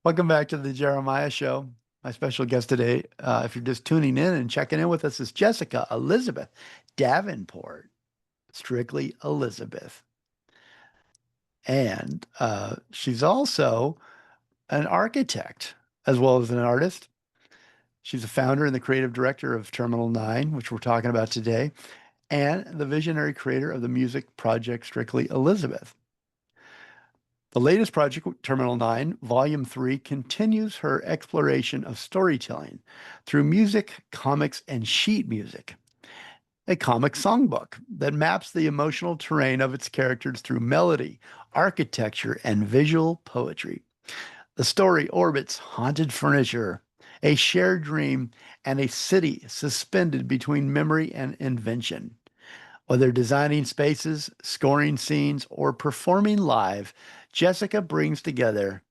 Welcome back to the Jeremiah Show. My special guest today, if you're just tuning in and checking in with us, is Jessica Elizabeth Davenport, strictly Elizabeth. And she's also an architect as well as an artist. She's a founder and the creative director of Terminal 9, which we're talking about today, and the visionary creator of the music project Strictly Elizabeth. The latest project, Terminal 9, Volume 3, continues her exploration of storytelling through music, comics, and sheet music, a comic songbook that maps the emotional terrain of its characters through melody, architecture, and visual poetry. The story orbits haunted furniture, a shared dream, and a city suspended between memory and invention. Whether designing spaces, scoring scenes, or performing live, Jessica brings together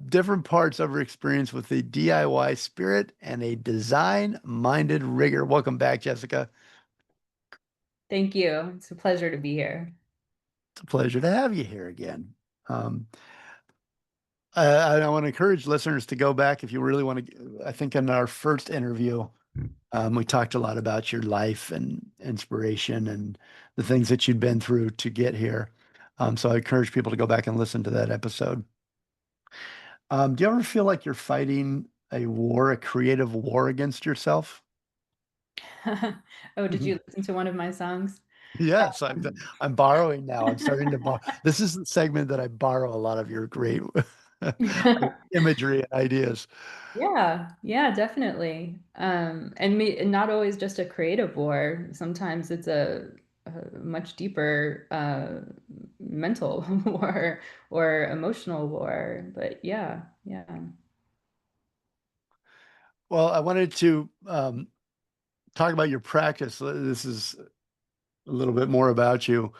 different parts of her experience with a DIY spirit and a design-minded rigor. Welcome back, Jessica. Thank you. It's a pleasure to be here. It's a pleasure to have you here again. Um, I want to encourage listeners to go back if you really want to. I think in our first interview, we talked a lot about your life and inspiration and the things that you'd been through to get here. So I encourage people to go back and listen to that episode. Do you ever feel like you're fighting a war, a creative war against yourself? Oh, did Mhm. you listen to one of my songs? Yes, I'm borrowing now. I'm starting to borrow. This is the segment that I borrow a lot of your great imagery and ideas. Yeah, yeah, definitely. And not always just a creative war. Sometimes it's a much deeper mental war or emotional war. But yeah, yeah. Well, I wanted to talk about your practice. This is a little bit more about you.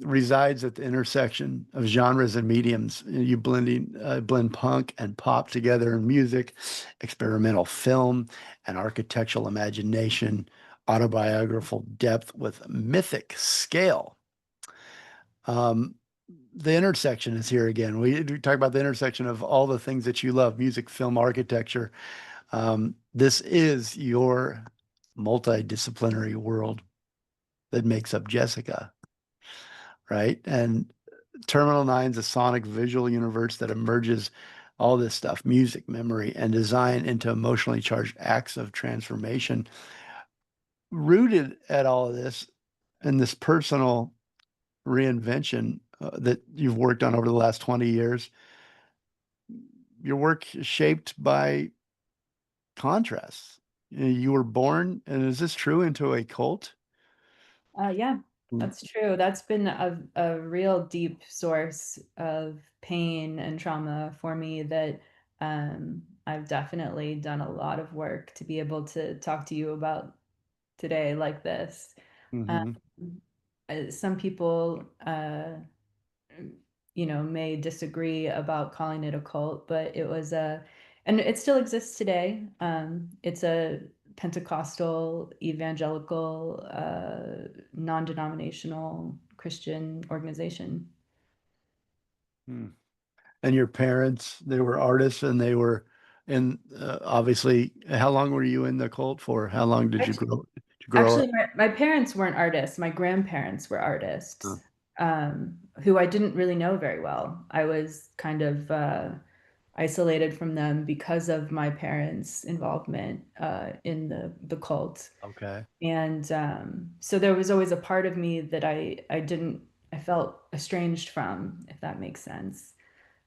Resides at the intersection of genres and mediums. You blend punk and pop together in music, experimental film, and architectural imagination, autobiographical depth with mythic scale. Um, the intersection is here again. We talk about the intersection of all the things that you love, music, film, architecture. This is your multidisciplinary world that makes up Jessica, right? And Terminal 9 is a sonic visual universe that emerges all this stuff, music, memory, and design into emotionally charged acts of transformation. Rooted at all of this in this personal reinvention that you've worked on over the last 20 years, your work is shaped by contrasts. You were born, and is this true, into a cult? Yeah, Mm. that's true. That's been a real deep source of pain and trauma for me that I've definitely done a lot of work to be able to talk to you about today like this. Um, Hmm. some people, may disagree about calling it a cult, but and it still exists today. It's a Pentecostal, evangelical, non-denominational Christian organization. And your parents, they were artists and they were, and obviously, how long were you in the cult for? How long did you grow Actually, up? my parents weren't artists. My grandparents were Huh. artists, who I didn't really know very well. I was kind of isolated from them because of my parents' involvement in the cult. Okay. And so there was always a part of me that I felt estranged from, if that makes sense.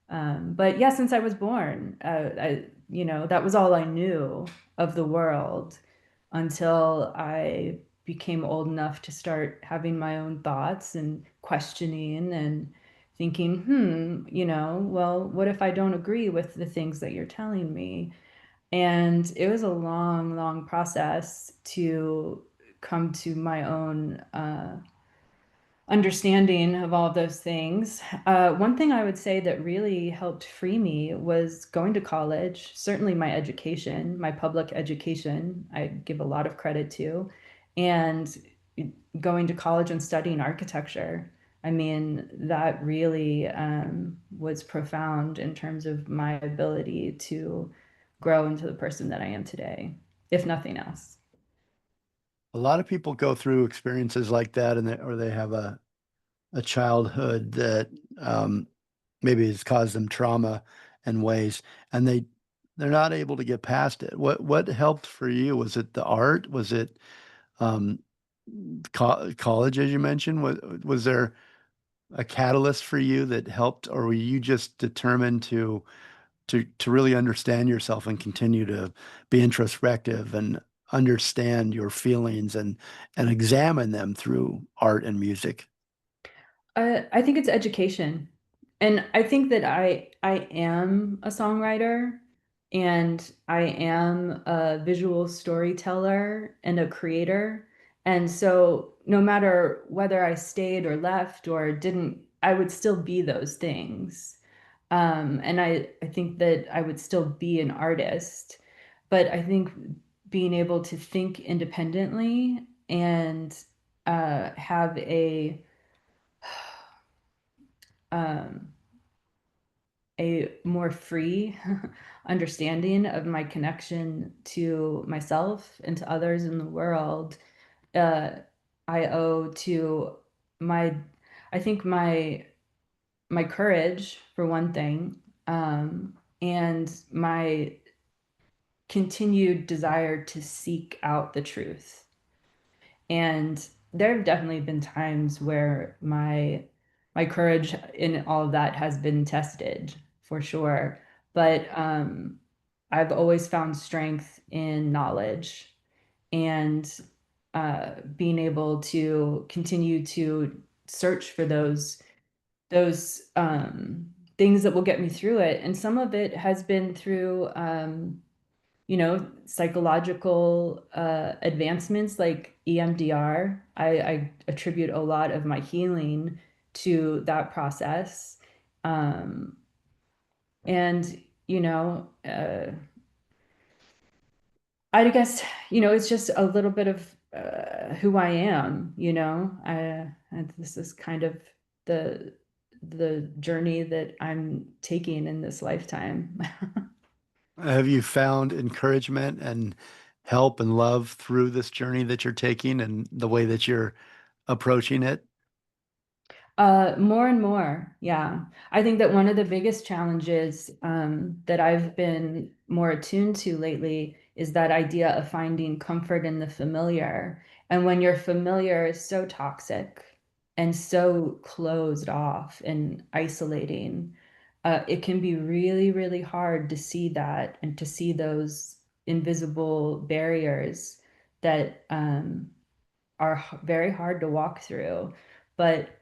But yeah, since I was born, that was all I knew of the world until I became old enough to start having my own thoughts and questioning and thinking, well, what if I don't agree with the things that you're telling me? And it was a long, long process to come to my own understanding of all of those things. One thing I would say that really helped free me was going to college, certainly my education, my public education, I give a lot of credit to, and going to college and studying architecture. I mean, that really was profound in terms of my ability to grow into the person that I am today, if nothing else. A lot of people go through experiences like that, and or they have a childhood that maybe has caused them trauma in ways, and they're not able to get past it. What helped for you? Was it the art? Was it um, college, as you mentioned? Was there a catalyst for you that helped, or were you just determined to really understand yourself and continue to be introspective and understand your feelings and examine them through art and music? I think it's education. And I think that I am a songwriter and I am a visual storyteller and a creator. And so no matter whether I stayed or left or didn't, I would still be those things. And I think that I would still be an artist. But I think being able to think independently and have um, a more free understanding of my connection to myself and to others in the world, uh, I owe to my, I think my courage for one thing, and my continued desire to seek out the truth. And there have definitely been times where my courage in all of that has been tested for sure. But I've always found strength in knowledge and being able to continue to search for those things that will get me through it. And some of it has been through psychological advancements like EMDR. I attribute a lot of my healing to that process. Um, and, you know, I guess, it's just a little bit of who I am, and this is kind of the the journey that I'm taking in this lifetime. Have you found encouragement and help and love through this journey that you're taking and the way that you're approaching it? More and more, yeah. I think that one of the biggest challenges that I've been more attuned to lately is that idea of finding comfort in the familiar. And when your familiar is so toxic and so closed off and isolating, it can be really, really hard to see that and to see those invisible barriers that are very hard to walk through. But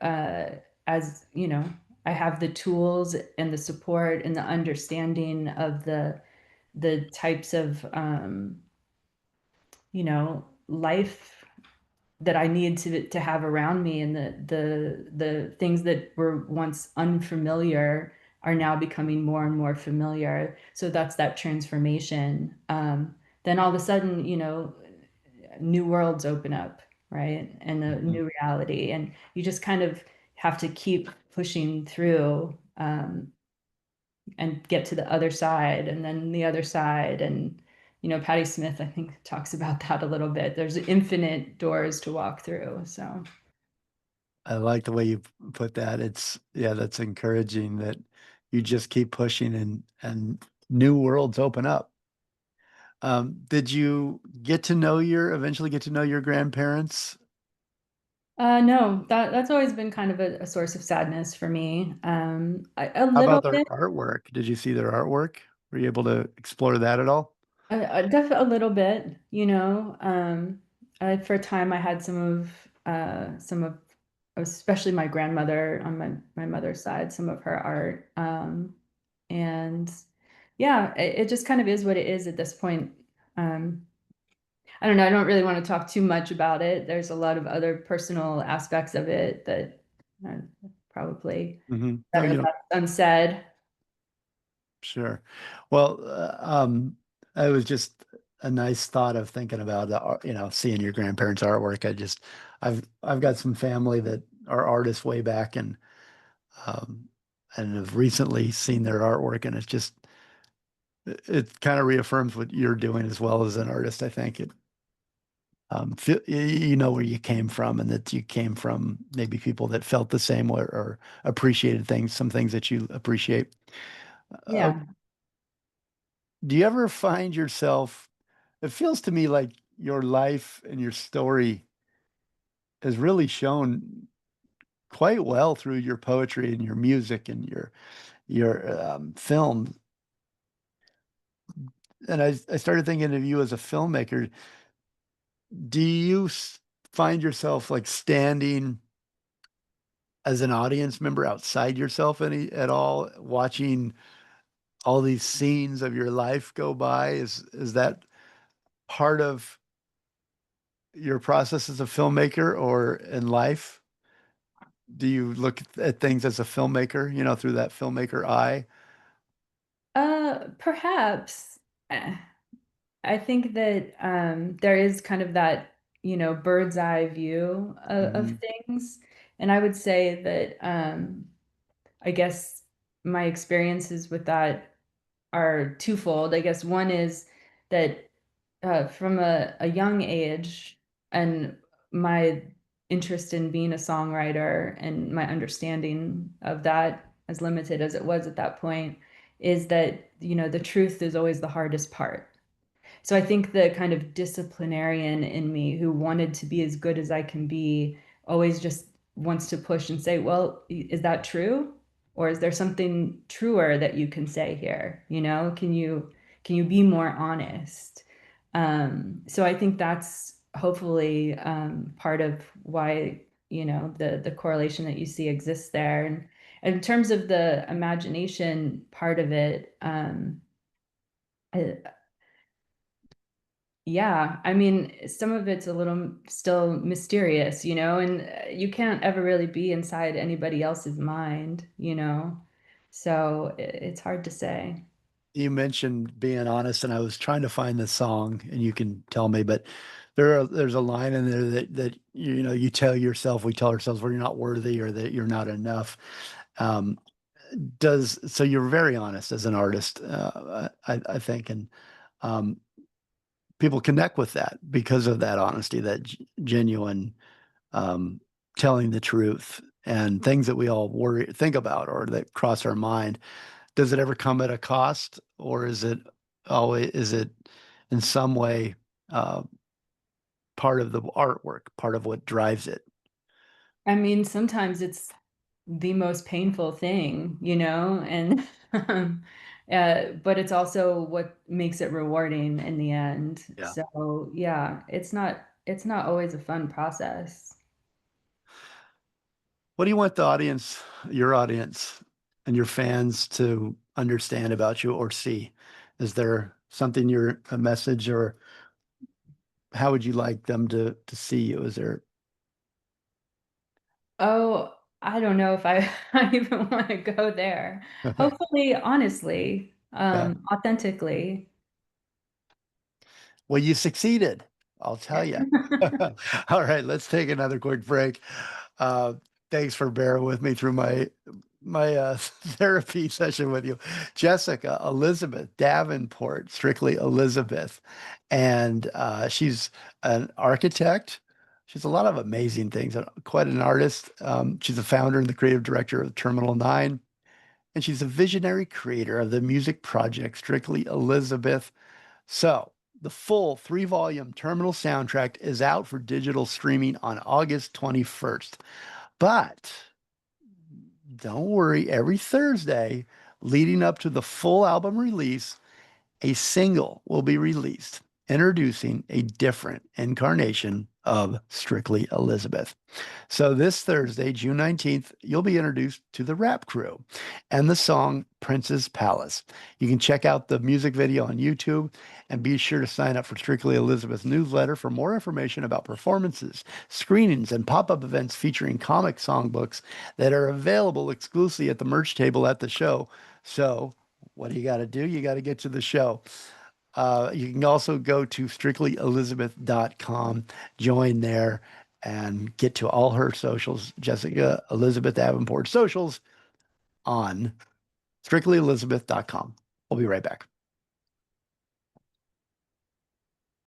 as you know, I have the tools and the support and the understanding of the types of life that I need to have around me, and the things that were once unfamiliar are now becoming more and more familiar. So that's that transformation. Then all of a sudden, new worlds open up, right? And a Mhm. new reality. And you just kind of have to keep pushing through and get to the other side and then the other side. And, Patti Smith, I think, talks about that a little bit. There's infinite doors to walk through. So, I like the way you put that. Yeah, that's encouraging that you just keep pushing and new worlds open up. Did you eventually get to know your grandparents? no, that's always been kind of a source of sadness for me. A How little about their bit. artwork? Did you see their artwork? Were you able to explore that at all? Definitely a little bit, for a time I had some of, especially my grandmother on my mother's side, some of her art. And yeah, it just kind of is what it is at this point. Um, I don't know. I don't really want to talk too much about it. There's a lot of other personal aspects of it that uh, probably No, better you don't. left unsaid. Sure. Well, it was just a nice thought of thinking about seeing your grandparents' artwork. I've got some family that are artists way back um, and have recently seen their artwork, and it kind of reaffirms what you're doing as well as an artist. I think you know where you came from, and that you came from maybe people that felt the same way or appreciated some things that you appreciate. Uh, Yeah. do you ever find yourself? It feels to me like your life and your story has really shown quite well through your poetry and your music and your film. And I started thinking of you as a filmmaker. Do you find yourself like standing as an audience member outside yourself any at all, watching all these scenes of your life go by? Is that part of your process as a filmmaker or in life? Do you look at things as a filmmaker, through that filmmaker eye? Perhaps. Eh, I think that there is kind of that, bird's eye view of Hmm. things. And I would say that I guess my experiences with that are twofold. I guess one is that from a young age and my interest in being a songwriter and my understanding of that, as limited as it was at that point, is that, the truth is always the hardest part. So I think the kind of disciplinarian in me who wanted to be as good as I can be always just wants to push and say, well, is that true? Or is there something truer that you can say here? Can you be more honest? So I think that's hopefully part of why, the correlation that you see exists there. And in terms of the imagination part of it, yeah, I mean, some of it's a little still mysterious, and you can't ever really be inside anybody else's mind. So it's hard to say. You mentioned being honest, and I was trying to find the song, and you can tell me, but there's a line in there that you tell yourself, we tell ourselves we're not worthy or that you're not enough. Um, does so you're very honest as an artist, I think, and um, people connect with that because of that honesty, that genuine um, telling the truth, and things that we all think about or that cross our mind. Does it ever come at a cost, or is it in some way uh, part of the artwork, part of what drives it? I mean, sometimes it's the most painful thing, and but it's also what makes it rewarding in the end. Yeah. So yeah, it's not always a fun process. What do you want the audience, your audience, and your fans to understand about you or see? Is there something a message, or how would you like them to see you? Is there? Oh, I don't know if I, I even want to go there. Hopefully, honestly, Yeah. authentically. Well, you succeeded. I'll tell you. All right, let's take another quick break. Uh, Thanks for bearing with me through my therapy session with you. Jessica Elizabeth Davenport, strictly Elizabeth. And she's an architect. She's a lot of amazing things, quite an artist. She's the founder and the creative director of Terminal 9, and she's a visionary creator of the music project Strictly Elizabeth. So, the full 3-volume Terminal soundtrack is out for digital streaming on August 21st. But don't worry, every Thursday leading up to the full album release, a single will be released introducing a different incarnation of Strictly Elizabeth. So this Thursday, June 19th, you'll be introduced to the Rap Crew and the song Prince's Palace. You can check out the music video on YouTube and be sure to sign up for Strictly Elizabeth's newsletter for more information about performances, screenings, and pop-up events featuring comic songbooks that are available exclusively at the merch table at the show. So what do you got to do? You got to get to the show. You can also go to strictlyelizabeth.com, join there, and get to all her socials, Jessica Elizabeth Davenport socials, on strictlyelizabeth.com. We'll be right back.